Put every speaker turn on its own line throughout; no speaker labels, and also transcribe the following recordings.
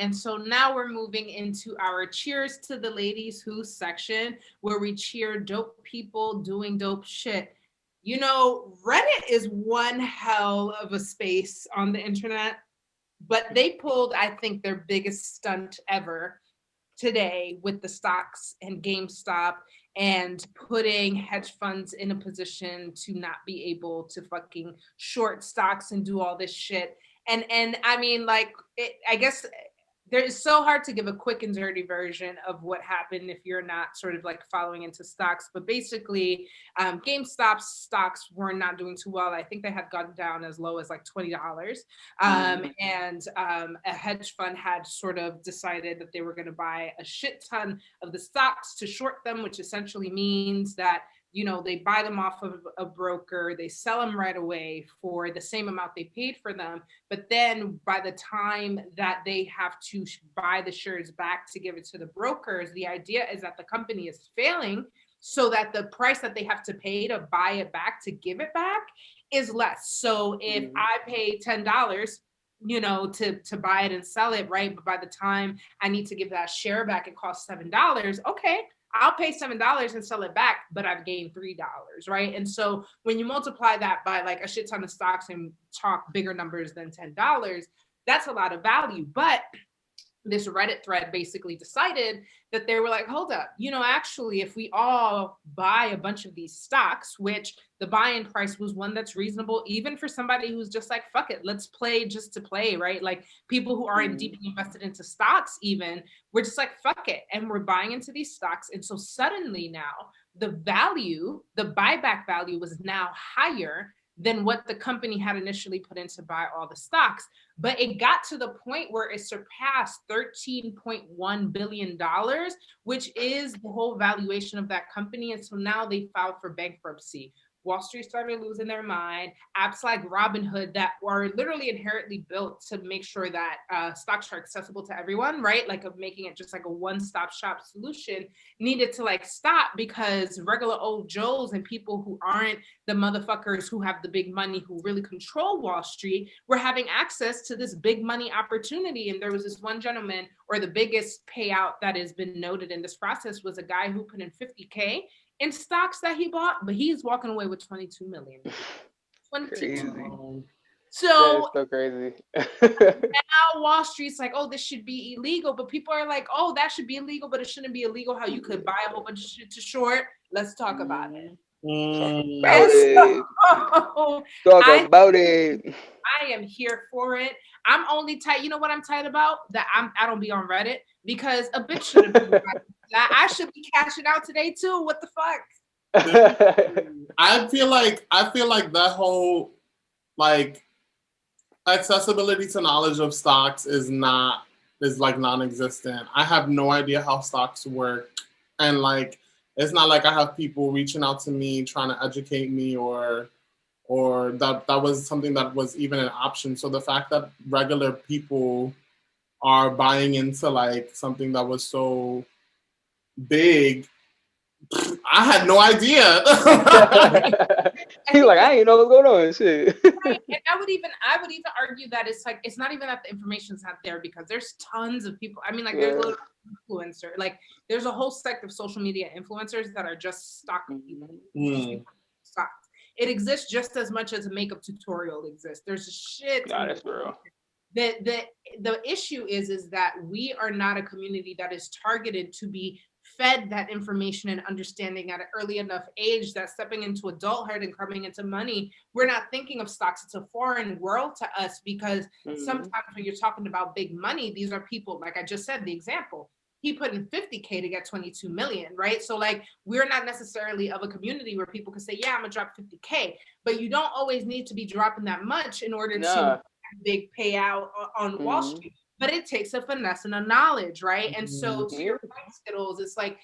And so now we're moving into our cheers to the ladies who section, where we cheer dope people doing dope shit. You know, Reddit is one hell of a space on the internet, but they pulled, I think, their biggest stunt ever today with the stocks and GameStop and putting hedge funds in a position to not be able to fucking short stocks and do all this shit. And I mean, like, I guess it's so hard to give a quick and dirty version of what happened if you're not sort of like following into stocks. But basically, GameStop stocks were not doing too well. I think they had gone down as low as like $20. And a hedge fund had sort of decided that they were going to buy a shit ton of the stocks to short them, which essentially means that, you know, they buy them off of a broker, they sell them right away for the same amount they paid for them. But then by the time that they have to buy the shares back to give it to the brokers, the idea is that the company is failing so that the price that they have to pay to buy it back, to give it back, is less. So if I pay $10, you know, to buy it and sell it, right? But by the time I need to give that share back, it costs $7. Okay, I'll pay $7 and sell it back, but I've gained $3, right? And so when you multiply that by like a shit ton of stocks and talk bigger numbers than $10, that's a lot of value. But this Reddit thread basically decided that they were like, hold up, you know, actually, if we all buy a bunch of these stocks, which the buy-in price was one that's reasonable, even for somebody who's just like, fuck it, let's play just to play, right? Like people who aren't deeply invested into stocks, even, we're just like, fuck it. And we're buying into these stocks. And so suddenly now the value, the buyback value was now higher than what the company had initially put in to buy all the stocks. But it got to the point where it surpassed $13.1 billion, which is the whole valuation of that company. And so now they filed for bankruptcy. Wall Street started losing their mind. Apps like Robinhood that are literally inherently built to make sure that stocks are accessible to everyone, right? Like of making it just like a one-stop shop solution, needed to like stop because regular old Joes and people who aren't the motherfuckers who have the big money, who really control Wall Street, were having access to this big money opportunity. And there was this one gentleman, or the biggest payout that has been noted in this process was a guy who put in 50K in stocks that he bought, but he's walking away with 22 million. 22. So
crazy.
now Wall Street's like, oh, this should be illegal, but people are like, oh, that should be illegal, but it shouldn't be illegal. How you could buy a whole bunch of shit to short. Let's talk about it.
Talk about it.
I am here for it. I'm only tight. You know what I'm tight about? That I don't be on Reddit because a bitch should have been. I should be cashing out today too. What the fuck?
I feel like that whole like accessibility to knowledge of stocks is like non-existent. I have no idea how stocks work, and like it's not like I have people reaching out to me trying to educate me or that was something that was even an option. So the fact that regular people are buying into like something that was so big, I had no idea.
He's like, I didn't know what's going on. Shit.
Right. And I would even argue that it's like it's not even that the information's not there, because there's tons of people. I mean, like there's a little influencer, like there's a whole sect of social media influencers that are just stock people. Stocks. It exists just as much as a makeup tutorial exists. There's a shit.
Nah, that's real.
The issue is that we are not a community that is targeted to be fed that information and understanding at an early enough age that stepping into adulthood and coming into money, we're not thinking of stocks. It's a foreign world to us, because sometimes when you're talking about big money, these are people, like I just said, the example, he put in 50K to get 22 million, right? So like, we're not necessarily of a community where people can say, yeah, I'm gonna drop 50K, but you don't always need to be dropping that much in order to have a big payout on Wall Street. But it takes a finesse and a knowledge, right? And so to your point, Skittles, it's like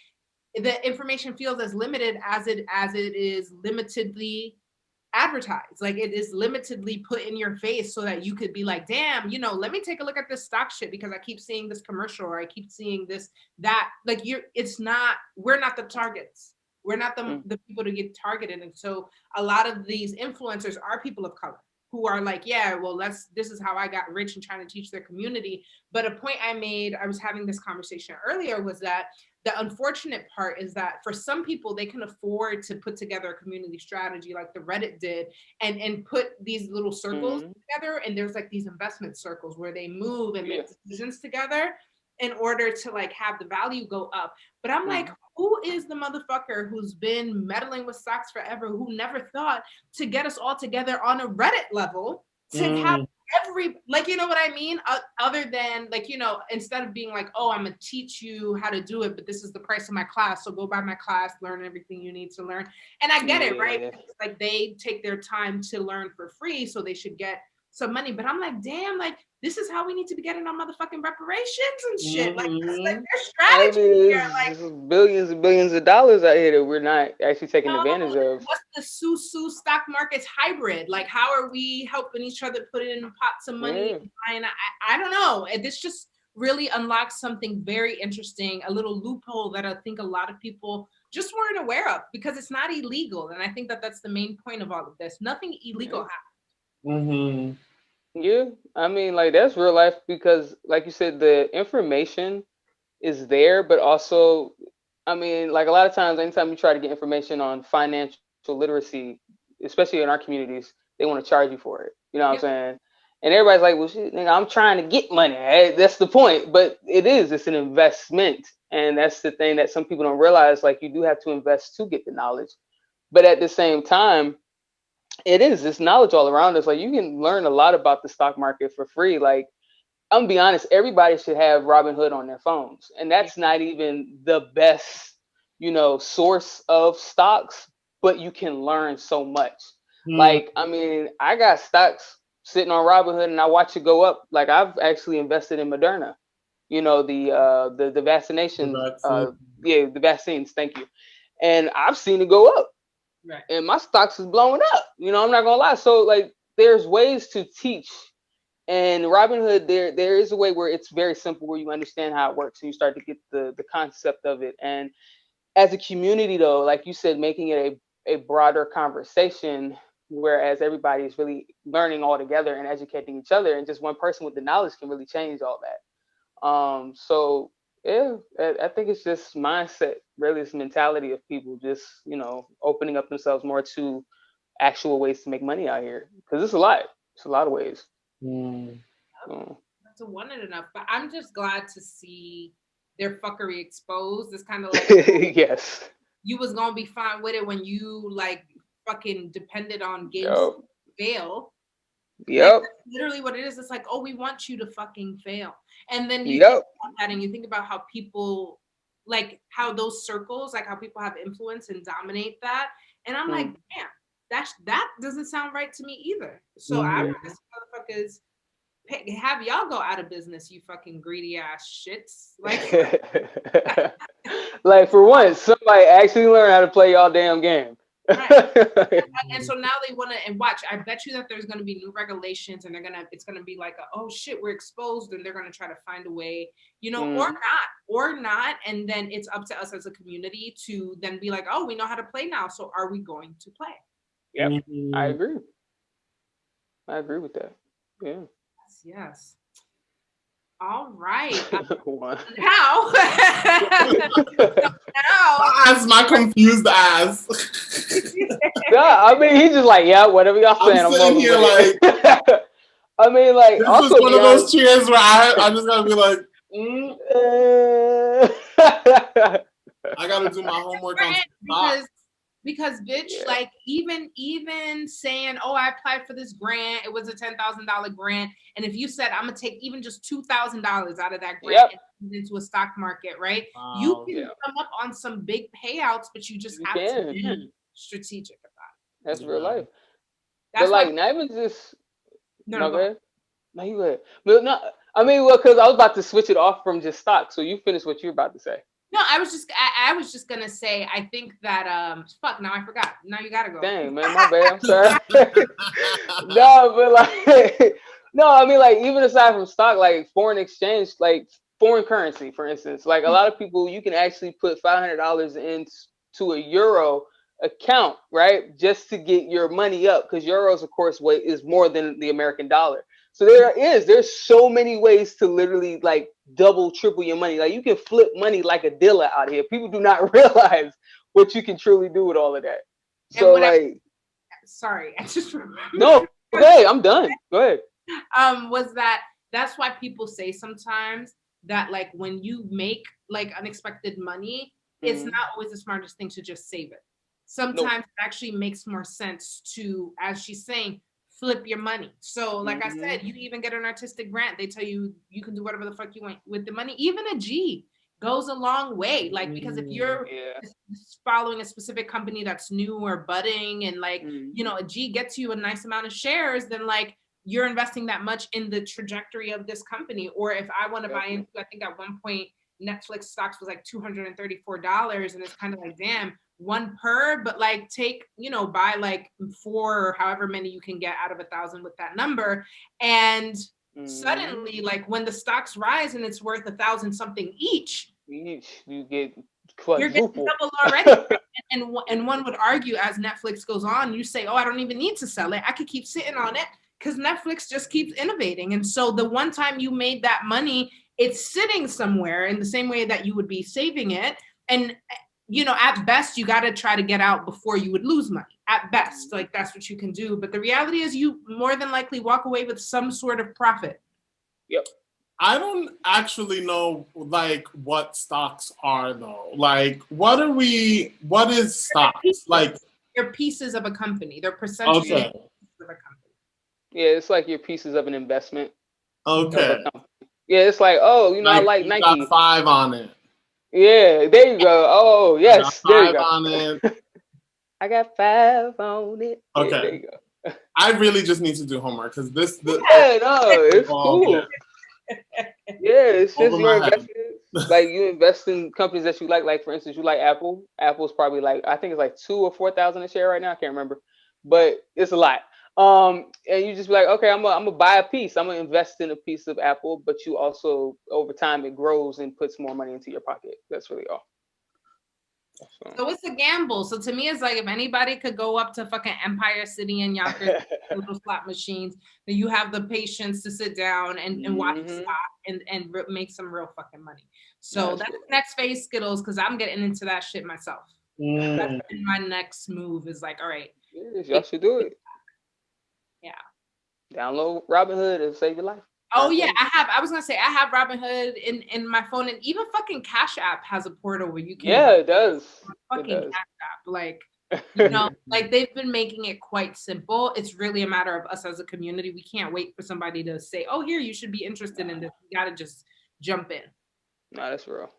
the information feels as limited as it is limitedly advertised. Like it is limitedly put in your face so that you could be like, damn, you know, let me take a look at this stock shit because I keep seeing this commercial or I keep seeing this, that. Like we're not the targets. We're not the people to get targeted. And so a lot of these influencers are people of color. who are like, yeah, well, this is how I got rich and trying to teach their community. But a point I made, I was having this conversation earlier, was that the unfortunate part is that for some people, they can afford to put together a community strategy like the Reddit did and put these little circles together. And there's like these investment circles where they move and make decisions together in order to like have the value go up. But I'm like, who is the motherfucker who's been meddling with stocks forever, who never thought to get us all together on a Reddit level to have every, like, you know what I mean? Other than like, you know, instead of being like, oh, I'm gonna teach you how to do it, but this is the price of my class, so go buy my class, learn everything you need to learn. And I get it, right? Because, like, they take their time to learn for free, so they should get some money. But I'm like, damn, like, this is how we need to be getting our motherfucking reparations and shit. Like, this is like their strategy here. Like,
billions and billions of dollars out here that we're not actually taking advantage of.
What's the Sue stock market's hybrid? Like, how are we helping each other put in pots of money? And I don't know. This just really unlocks something very interesting, a little loophole that I think a lot of people just weren't aware of, because it's not illegal. And I think that that's the main point of all of this. Nothing illegal happened.
Yeah, I mean, like, that's real life, because like you said, the information is there, but also, I mean, like, a lot of times, anytime you try to get information on financial literacy, especially in our communities, they want to charge you for it. You know what I'm saying? And everybody's like, well, shit, nigga, I'm trying to get money. That's the point. But it's an investment. And that's the thing that some people don't realize. Like, you do have to invest to get the knowledge. But at the same time, it's knowledge all around us. Like, you can learn a lot about the stock market for free. Like, I'm gonna be honest, everybody should have Robinhood on their phones. And that's not even the best, source of stocks, but you can learn so much. Like, I mean, I got stocks sitting on Robinhood and I watch it go up. Like, I've actually invested in Moderna, the vaccination, the vaccines, thank you. And I've seen it go up. Right. And my stocks is blowing up. I'm not gonna lie. So, like, there's ways to teach. And Robinhood, there is a way where it's very simple, where you understand how it works and you start to get the concept of it. And as a community, though, like you said, making it a broader conversation, whereas everybody is really learning all together and educating each other, and just one person with the knowledge can really change all that. So yeah, I think it's just mindset, really, this mentality of people just, opening up themselves more to actual ways to make money out here, because it's a lot of ways.
To want it enough, but I'm just glad to see their fuckery exposed. It's kind of like
yes,
you was gonna be fine with it when you like fucking depended on Gamestop to fail.
Yep.
Like, that's literally what it is. It's like, oh, we want you to fucking fail. And then you think about that and you think about how people, like, how those circles, like how people have influence and dominate that. And I'm like, damn, that doesn't sound right to me either. So I want this motherfuckers have y'all go out of business, you fucking greedy ass shits. Like,
like, for once, somebody actually learn how to play y'all damn game.
Right. And so now they want to, and watch, I bet you that there's going to be new regulations, and it's going to be like, oh shit, we're exposed, and they're going to try to find a way, or not. And then it's up to us as a community to then be like, oh, we know how to play now. So are we going to play?
Yep. I agree with that. Yeah.
Yes. All right.
Now, as my confused ass.
Yeah, I mean, he's just like, yeah, whatever y'all saying.
I'm sitting here like,
I mean, like,
this is one of those cheers where I'm just gonna be like, I gotta do my homework on
because bitch, like, even saying, oh, I applied for this grant, it was a $10,000 grant, and if you said I'm gonna take even just $2,000 out of that grant and put it into a stock market, right? Wow, you can come up on some big payouts, but you just have to be strategic about it.
That's real life. That's but like, not even just no, go ahead. No, you go ahead. But no, I mean, well, because I was about to switch it off from just stock, so you finish what you're about to say.
No, I was just gonna say, I think that fuck, now I forgot. Now you gotta go.
Dang, man, my bad. I'm sorry. No, but like, no, I mean, like, even aside from stock, like foreign exchange, like foreign currency, for instance, like a lot of people, you can actually put $500 into a euro account, right? Just to get your money up, because euros, of course, weight is more than the American dollar. So there's so many ways to literally like double, triple your money. Like you can flip money like a dealer out here. People do not realize what you can truly do with all of that. So like,
sorry, I just remembered.
No, okay, I'm done. Go ahead.
Was that's why people say sometimes that like when you make like unexpected money, it's not always the smartest thing to just save it. Sometimes it actually makes more sense to, as she's saying, flip your money. So like I said, you even get an artistic grant. They tell you you can do whatever the fuck you want with the money. Even a G goes a long way. Like, because if you're following a specific company that's new or budding and like, you know, a G gets you a nice amount of shares, then like you're investing that much in the trajectory of this company. Or if I want to buy into, I think at one point Netflix stocks was like $234, and it's kind of like, damn, one per, but like take, you know, buy like 4 or however many you can get out of 1,000 with that number. And suddenly, like when the stocks rise and it's worth 1,000 something each,
you get quadruple.
You're getting double already. and one would argue, as Netflix goes on, you say, oh, I don't even need to sell it. I could keep sitting on it because Netflix just keeps innovating. And so the one time you made that money, it's sitting somewhere in the same way that you would be saving it. And, you know, at best, you got to try to get out before you would lose money. At best, like that's what you can do. But the reality is you more than likely walk away with some sort of profit.
Yep.
I don't actually know like what stocks are though. Like what is stocks? Like
they're pieces of a company. They're percentages of a company.
Yeah, it's like your pieces of an investment.
Okay.
Yeah, it's like, oh, you know, like, I like Nike.
Got 5 on it.
Yeah, there you go. Oh, yes, there you go.
On it.
I got 5 on it.
Okay.
Yeah, there you go.
I really just need to do homework because this.
It's cool. Yeah, it's just your investments. Like you invest in companies that you like. Like for instance, you like Apple. Apple's probably like, I think it's like 2,000 or 4,000 a share right now. I can't remember, but it's a lot. And you just be like, okay, I'm gonna buy a piece. I'm gonna invest in a piece of Apple, but you also over time it grows and puts more money into your pocket. That's really all.
So it's a gamble. So to me, it's like if anybody could go up to fucking Empire City and Yonkers, little slot machines, then you have the patience to sit down and watch stock and make some real fucking money. So that's the next phase, Skittles, because I'm getting into that shit myself. That's been my next move is like, all right.
Yes, y'all should do it.
Yeah.
Download Robinhood and save your life.
Oh yeah, I was gonna say I have Robinhood in my phone, and even fucking Cash App has a portal where you can.
Yeah, it does.
Fucking Cash App, like, you know, like they've been making it quite simple. It's really a matter of us as a community. We can't wait for somebody to say, "Oh, here, you should be interested in this." We gotta just jump in.
No, that's real.